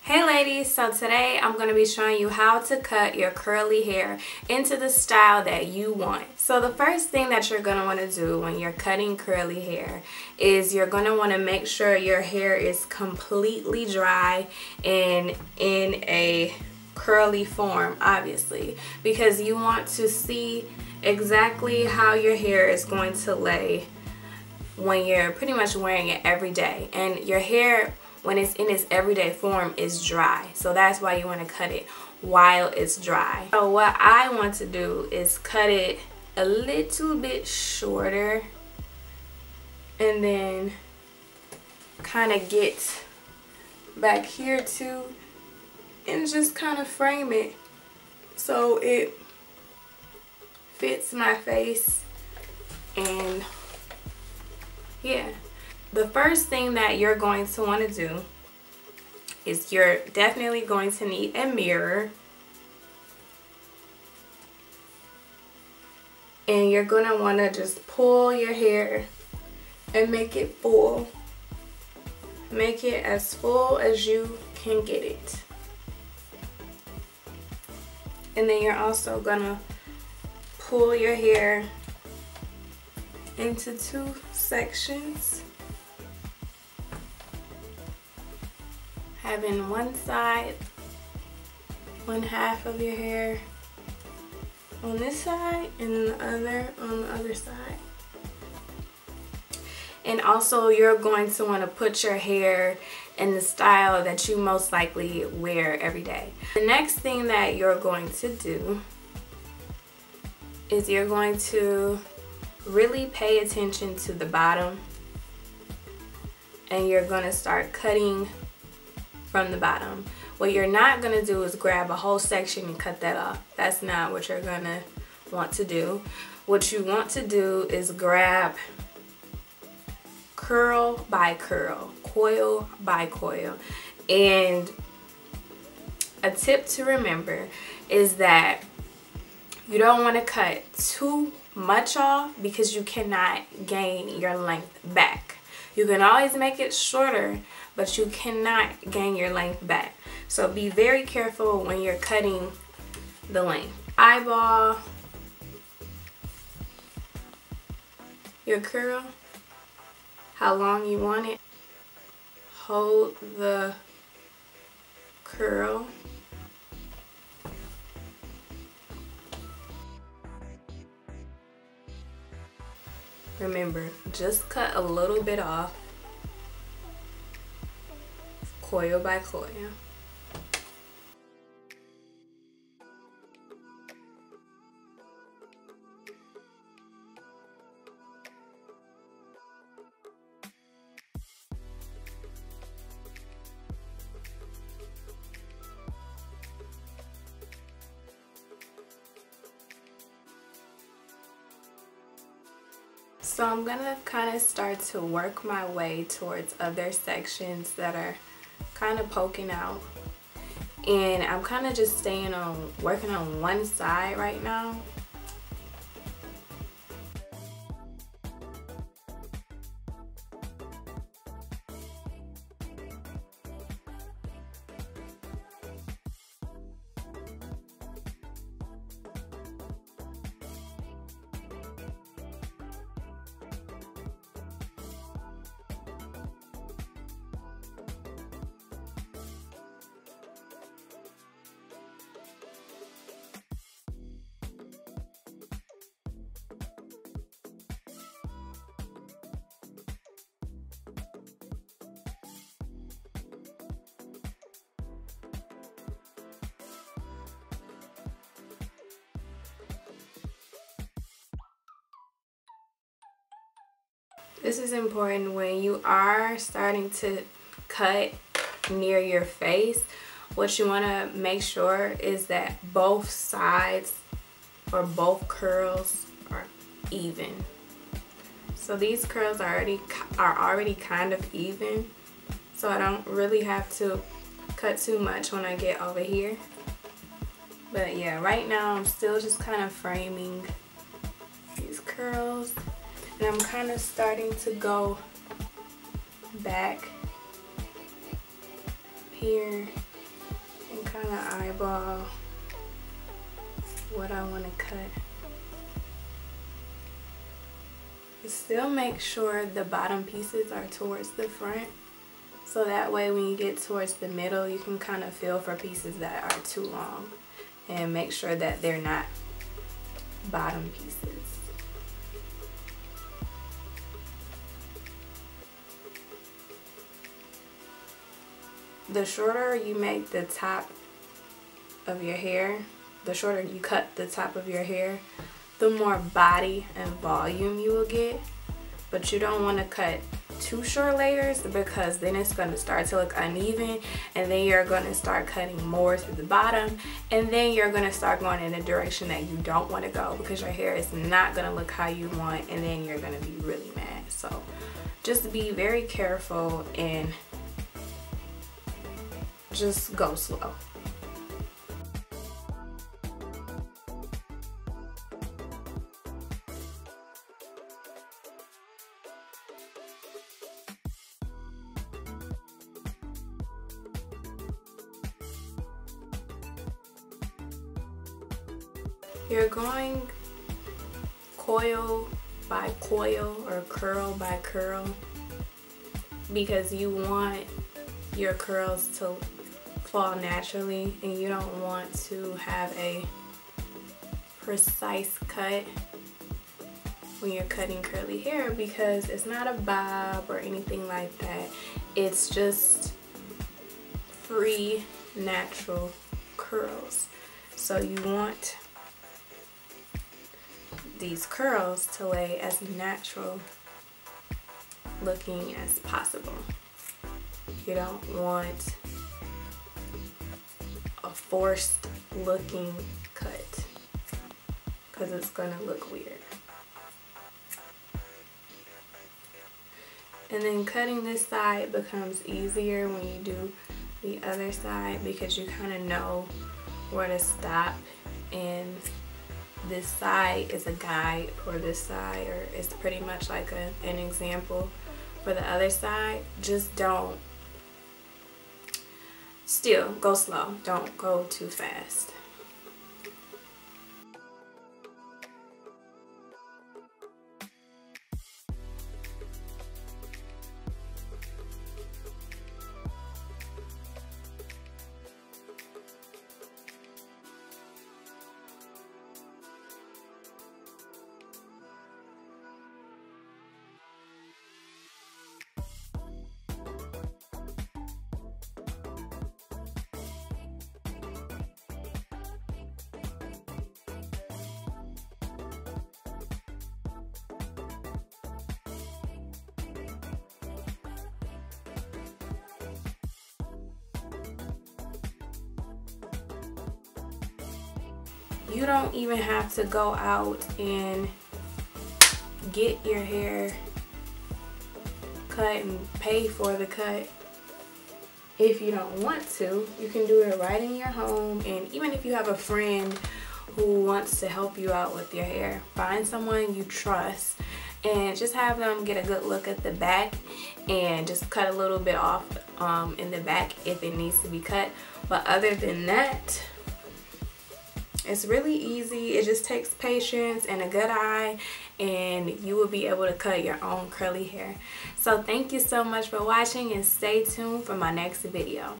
Hey ladies, so today I'm going to be showing you how to cut your curly hair into the style that you want. So the first thing that you're going to want to do when you're cutting curly hair is you're going to want to make sure your hair is completely dry and in a curly form, obviously, because you want to see exactly how your hair is going to lay when you're pretty much wearing it every day. And your hair, when it's in its everyday form, is dry, so that's why you want to cut it while it's dry. So what I want to do is cut it a little bit shorter and then kind of get back here too and just kind of frame it so it fits my face. And yeah, the first thing that you're going to want to do is you're definitely going to need a mirror, and you're going to want to just pull your hair and make it full. Make it as full as you can get it. And then you're also going to pull your hair into two sections, having one side, one half of your hair on this side and the other on the other side. And also you're going to want to put your hair in the style that you most likely wear every day. The next thing that you're going to do is you're going to really pay attention to the bottom, and you're going to start cutting from the bottom. What you're not going to do is grab a whole section and cut that off. That's not what you're going to want to do. What you want to do is grab curl by curl, coil by coil. And a tip to remember is that you don't want to cut too much off because you cannot gain your length back. You can always make it shorter, but you cannot gain your length back. So be very careful when you're cutting the length. Eyeball your curl, how long you want it. Hold the curl. Remember, just cut a little bit off, coil by coil. So I'm gonna kind of start to work my way towards other sections that are kind of poking out, and I'm kind of just working on one side right now. This is important when you are starting to cut near your face. What you want to make sure is that both sides or both curls are even. So these curls are already kind of even, so I don't really have to cut too much when I get over here. But yeah, right now I'm still just kind of framing these curls. And I'm kind of starting to go back here kind of eyeball what I want to cut. Still make sure the bottom pieces are towards the front, so that way when you get towards the middle you can kind of feel for pieces that are too long and make sure that they're not bottom pieces. The shorter you make the top of your hair, the shorter you cut the top of your hair, the more body and volume you will get. But you don't want to cut too short layers, because then it's going to start to look uneven, and then you're going to start cutting more to the bottom, and then you're going to start going in a direction that you don't want to go, because your hair is not going to look how you want, and then you're going to be really mad. So just be very careful and just go slow. You're going coil by coil or curl by curl because you want your curls to fall naturally, and you don't want to have a precise cut when you're cutting curly hair, because it's not a bob or anything like that. It's just free natural curls. So you want these curls to lay as natural looking as possible. You don't want a forced looking cut, because it's gonna look weird. And then cutting this side becomes easier when you do the other side, because you kind of know where to stop, and this side is a guide for this side, or it's pretty much like an example for the other side. Just don't, still go slow, don't go too fast. You don't even have to go out and get your hair cut and pay for the cut if you don't want to. You can do it right in your home, and even if you have a friend who wants to help you out with your hair, find someone you trust and just have them get a good look at the back and just cut a little bit off in the back if it needs to be cut. But other than that, it's really easy. It just takes patience and a good eye, and you will be able to cut your own curly hair. So thank you so much for watching, and stay tuned for my next video.